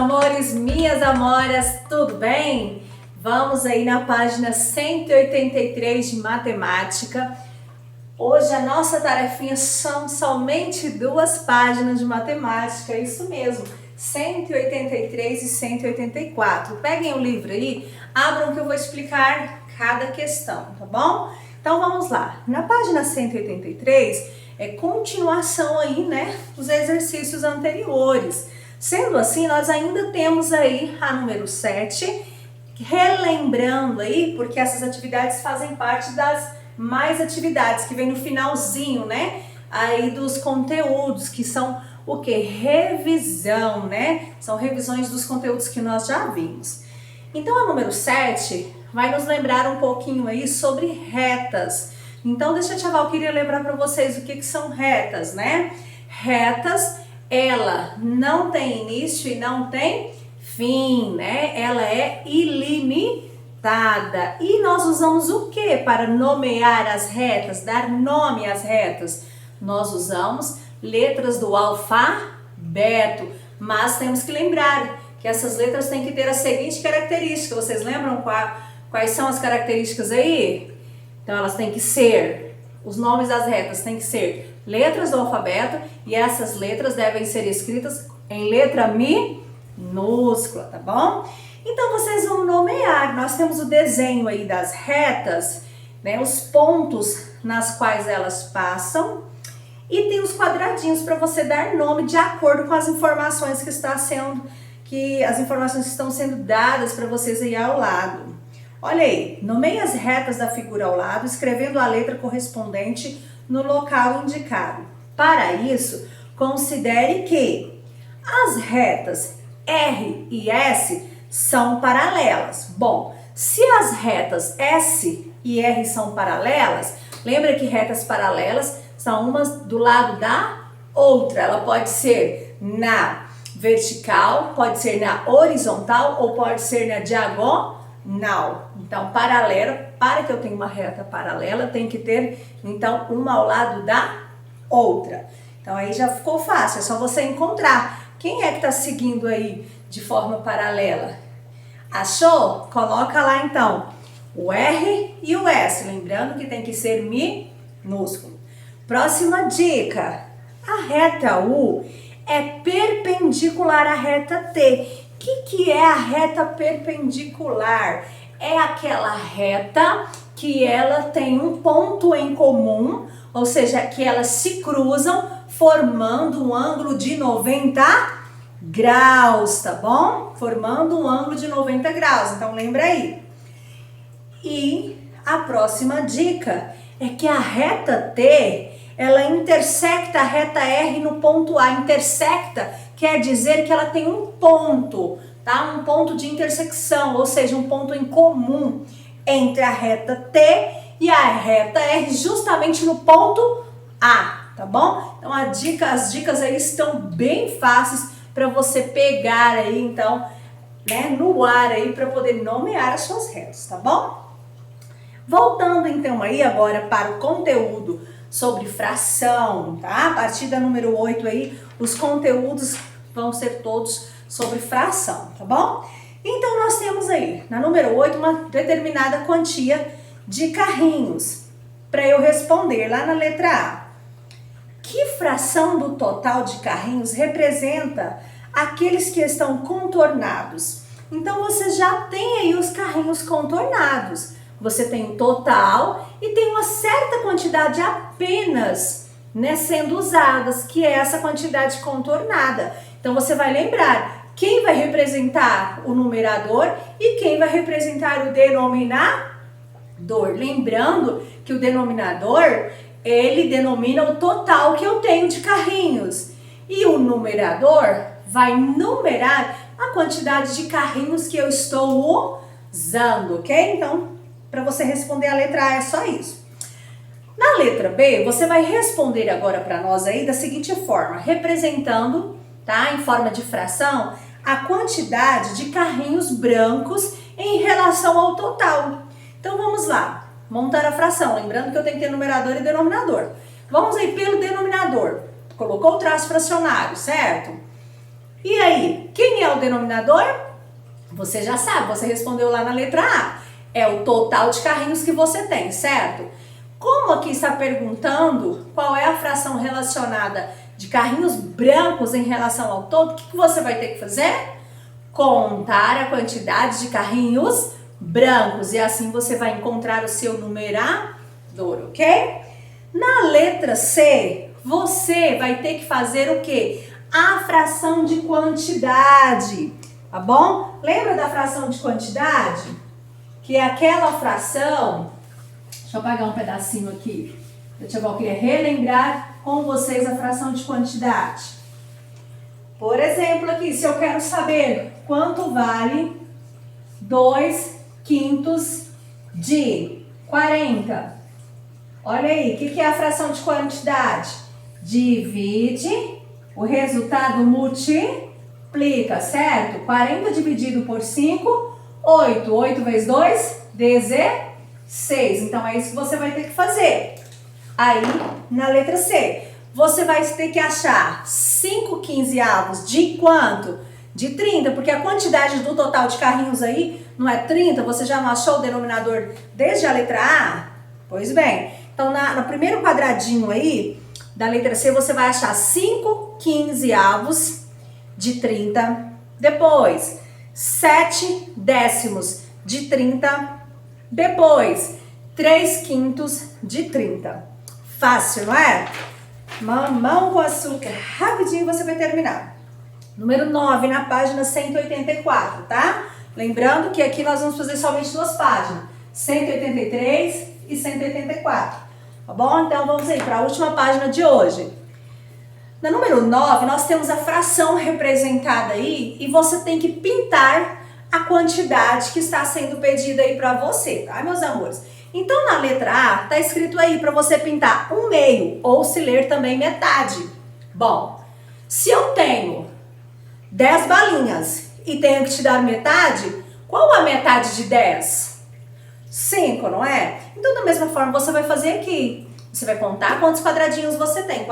amores, minhas amoras, tudo bem? Vamos aí na página 183 de matemática. Hoje a nossa tarefinha são somente 2 páginas de matemática, é isso mesmo, 183 e 184. Peguem o livro aí, abram que eu vou explicar cada questão, tá bom? Então vamos lá, na página 183 é continuação aí, né, dos exercícios anteriores. Sendo assim, nós ainda temos aí a número 7, relembrando aí, porque essas atividades fazem parte das mais atividades que vem no finalzinho, né, aí dos conteúdos, que são o que? Revisão, né, são revisões dos conteúdos que nós já vimos. Então a número 7 vai nos lembrar um pouquinho aí sobre retas. Então deixa a tia Val, queria lembrar para vocês o que são retas, né, retas, ela não tem início e não tem fim, né? Ela é ilimitada. E nós usamos o que para nomear as retas, dar nome às retas? Nós usamos letras do alfabeto, mas temos que lembrar que essas letras têm que ter a seguinte característica. Vocês lembram quais são as características aí? Então elas têm que ser, os nomes das retas têm que ser letras do alfabeto e essas letras devem ser escritas em letra minúscula, tá bom? Então vocês vão nomear, nós temos o desenho aí das retas, né, os pontos nas quais elas passam e tem os quadradinhos para você dar nome de acordo com as informações que estão sendo dadas para vocês aí ao lado. Olha aí, nomeie as retas da figura ao lado, escrevendo a letra correspondente no local indicado. Para isso, considere que as retas R e S são paralelas. Bom, se as retas S e R são paralelas, lembra que retas paralelas são umas do lado da outra. Ela pode ser na vertical, pode ser na horizontal ou pode ser na diagonal. Então, paralela, para que eu tenha uma reta paralela, tem que ter, então, uma ao lado da outra. Então, aí já ficou fácil, é só você encontrar. Quem é que está seguindo aí de forma paralela? Achou? Coloca lá, então, o R e o S, lembrando que tem que ser minúsculo. Próxima dica, a reta U é perpendicular à reta T. O que é a reta perpendicular? É aquela reta que ela tem um ponto em comum, ou seja, que elas se cruzam formando um ângulo de 90 graus, tá bom? Formando um ângulo de 90 graus, então lembra aí. E a próxima dica é que a reta T, ela intersecta a reta R no ponto A. Intersecta quer dizer que ela tem um ponto, tá? Um ponto de intersecção, ou seja, um ponto em comum entre a reta T e a reta R, justamente no ponto A, tá bom? Então as dicas aí estão bem fáceis para você pegar aí, então, né, no ar aí para poder nomear as suas retas, tá bom? Voltando então aí agora para o conteúdo sobre fração, tá? A partir da número 8 aí, os conteúdos vão ser todos sobre fração, tá bom? Então nós temos aí, na número 8, uma determinada quantia de carrinhos. Para eu responder lá na letra A, que fração do total de carrinhos representa aqueles que estão contornados? Então você já tem aí os carrinhos contornados. Você tem o total e tem uma certa quantidade apenas, né, sendo usadas, que é essa quantidade contornada. Então você vai lembrar quem vai representar o numerador e quem vai representar o denominador. Lembrando que o denominador, ele denomina o total que eu tenho de carrinhos. E o numerador vai numerar a quantidade de carrinhos que eu estou usando, ok? Então, para você responder a letra A é só isso. Na letra B, você vai responder agora para nós aí da seguinte forma, representando, tá, em forma de fração, a quantidade de carrinhos brancos em relação ao total. Então vamos lá, montar a fração, lembrando que eu tenho que ter numerador e denominador. Vamos aí pelo denominador, colocou o traço fracionário, certo? E aí, quem é o denominador? Você já sabe, você respondeu lá na letra A. É o total de carrinhos que você tem, certo? Como aqui está perguntando qual é a fração relacionada de carrinhos brancos em relação ao todo, o que você vai ter que fazer? Contar a quantidade de carrinhos brancos e assim você vai encontrar o seu numerador, ok? Na letra C, você vai ter que fazer o quê? A fração de quantidade, tá bom? Lembra da fração de quantidade? Que é aquela fração... Deixa eu apagar um pedacinho aqui. Eu queria relembrar com vocês a fração de quantidade. Por exemplo, aqui, se eu quero saber quanto vale 2/5 de 40. Olha aí, o que é a fração de quantidade? Divide, o resultado multiplica, certo? 40 dividido por 5, 8. 8 vezes 2, 16. Então, é isso que você vai ter que fazer. Aí, na letra C, você vai ter que achar 5/15 de quanto? De 30, porque a quantidade do total de carrinhos aí não é 30, você já não achou o denominador desde a letra A? Pois bem, então no primeiro quadradinho aí da letra C, você vai achar 5/15 de 30, depois 7/10 de 30, depois 3/5 de 30. Fácil, não é? Mamão com açúcar, rapidinho você vai terminar. Número 9, na página 184, tá? Lembrando que aqui nós vamos fazer somente duas páginas, 183 e 184, tá bom? Então vamos aí para a última página de hoje. Na número 9, nós temos a fração representada aí e você tem que pintar a quantidade que está sendo pedida aí para você, tá, meus amores? Então, na letra A, tá escrito aí para você pintar 1/2 ou se ler também metade. Bom, se eu tenho 10 balinhas e tenho que te dar metade, qual a metade de 10? 5, não é? Então, da mesma forma, você vai fazer aqui. Você vai contar quantos quadradinhos você tem.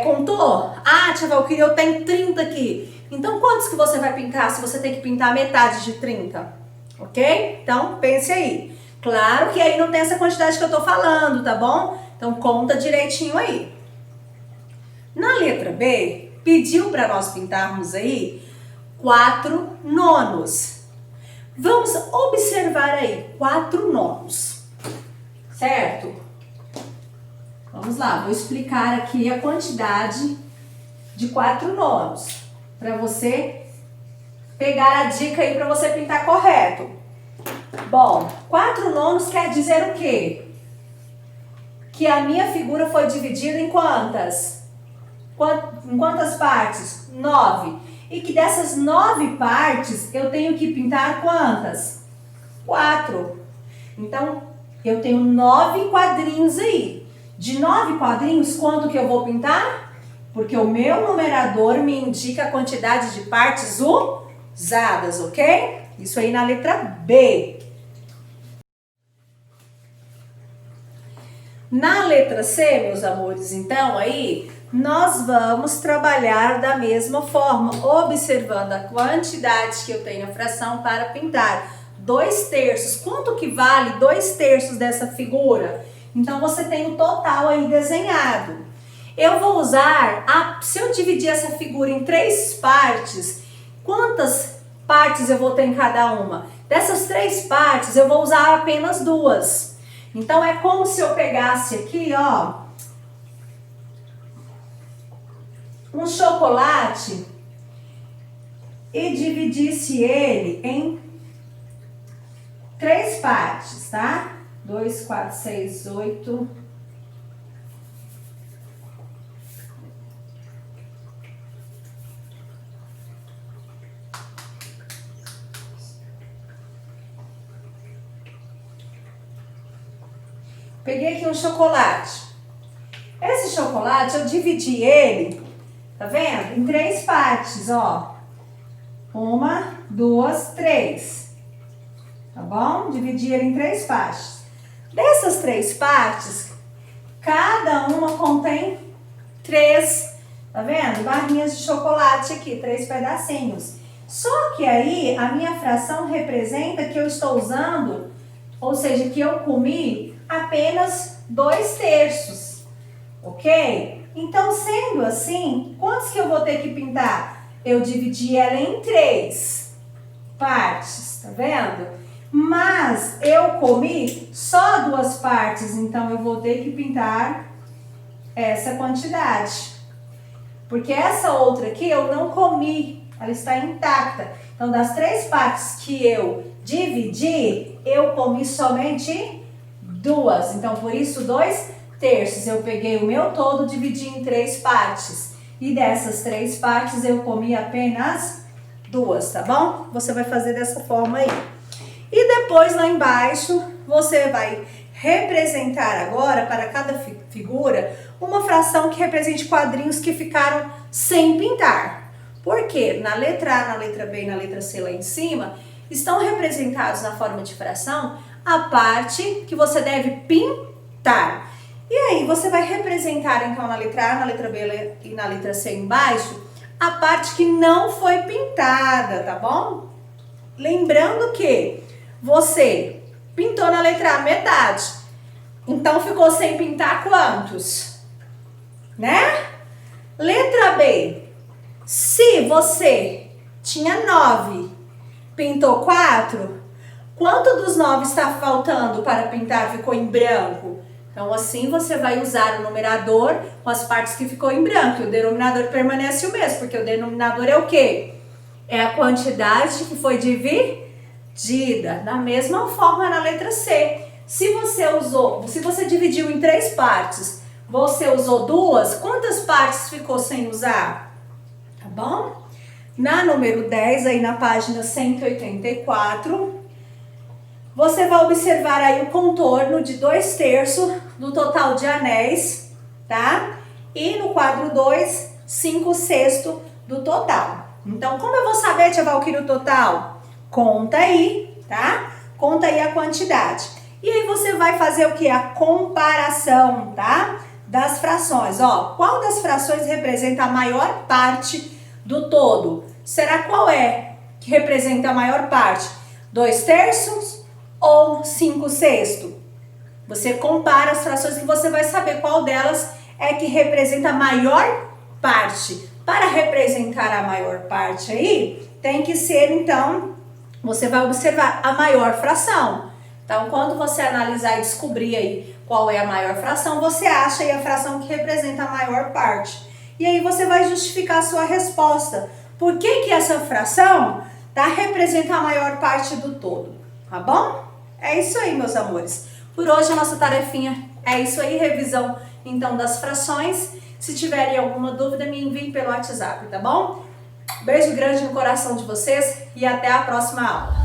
Contou? Ah, tia Valquíria, eu tenho 30 aqui. Então, quantos que você vai pintar se você tem que pintar metade de 30? Ok? Então, pense aí. Claro que aí não tem essa quantidade que eu tô falando, tá bom? Então, conta direitinho aí. Na letra B, pediu para nós pintarmos aí 4/9. Vamos observar aí, 4/9, certo? Vamos lá, vou explicar aqui a quantidade de 4/9 para você pegar a dica aí para você pintar correto. Bom, 4/9 quer dizer o quê? Que a minha figura foi dividida em quantas? Em quantas partes? 9. E que dessas 9 partes eu tenho que pintar quantas? 4. Então, eu tenho 9 quadrinhos aí. De 9 quadrinhos, quanto que eu vou pintar? Porque o meu numerador me indica a quantidade de partes usadas, ok? Isso aí na letra B. Na letra C, meus amores, então aí nós vamos trabalhar da mesma forma, observando a quantidade que eu tenho, a fração para pintar. 2/3. Quanto que vale 2/3 dessa figura? Então, você tem o total aí desenhado. Eu vou usar, se eu dividir essa figura em 3 partes, quantas partes eu vou ter em cada uma? Dessas 3 partes, eu vou usar apenas 2. Então, é como se eu pegasse aqui, ó, um chocolate e dividisse ele em 3 partes, tá? 2, 4, 6, 8. Peguei aqui um chocolate. Esse chocolate eu dividi ele, tá vendo? Em 3 partes, ó. 1, 2, 3. Tá bom? Dividi ele em 3 partes. Dessas 3 partes, cada uma contém 3 Tá vendo? Barrinhas de chocolate aqui, 3 pedacinhos. Só que aí a minha fração representa que eu estou usando, ou seja, que eu comi apenas 2/3, ok? Então, sendo assim, quantos que eu vou ter que pintar? Eu dividi ela em 3 partes, tá vendo? Mas eu comi só 2 partes, então eu vou ter que pintar essa quantidade. Porque essa outra aqui eu não comi, ela está intacta. Então, das 3 partes que eu dividi, eu comi somente 2. Então, por isso, 2/3. Eu peguei o meu todo, dividi em 3 partes. E dessas 3 partes, eu comi apenas 2, tá bom? Você vai fazer dessa forma aí. E depois, lá embaixo, você vai representar agora, para cada figura, uma fração que represente quadrinhos que ficaram sem pintar. Por quê? Na letra A, na letra B e na letra C lá em cima, estão representados na forma de fração a parte que você deve pintar. E aí você vai representar então na letra A, na letra B e na letra C embaixo, a parte que não foi pintada, tá bom? Lembrando que você pintou na letra A metade, então ficou sem pintar quantos? Né? Letra B, se você tinha 9, pintou 4, quanto dos 9 está faltando para pintar ficou em branco? Então assim você vai usar o numerador com as partes que ficou em branco, e o denominador permanece o mesmo, porque o denominador é o quê? É a quantidade que foi dividida. Da mesma forma na letra C. Se você dividiu em 3 partes, você usou 2, quantas partes ficou sem usar? Tá bom? Na número 10, aí na página 184, você vai observar aí o contorno de 2/3 do total de anéis, tá? E no quadro 2, 5/6 do total. Então, como eu vou saber, tia Valquíria, o total? Conta aí, tá? Conta aí a quantidade. E aí você vai fazer o que? A comparação, tá? Das frações. Ó, qual das frações representa a maior parte do todo? Será qual é que representa a maior parte? 2/3 ou 5/6? Você compara as frações que você vai saber qual delas é que representa a maior parte. Para representar a maior parte aí, tem que ser, então, você vai observar a maior fração. Então, quando você analisar e descobrir aí qual é a maior fração, você acha aí a fração que representa a maior parte. E aí você vai justificar a sua resposta. Por que que essa fração representa a maior parte do todo? Tá bom? É isso aí, meus amores. Por hoje a nossa tarefinha é isso aí, revisão então das frações. Se tiverem alguma dúvida, me enviem pelo WhatsApp, tá bom? Beijo grande no coração de vocês e até a próxima aula.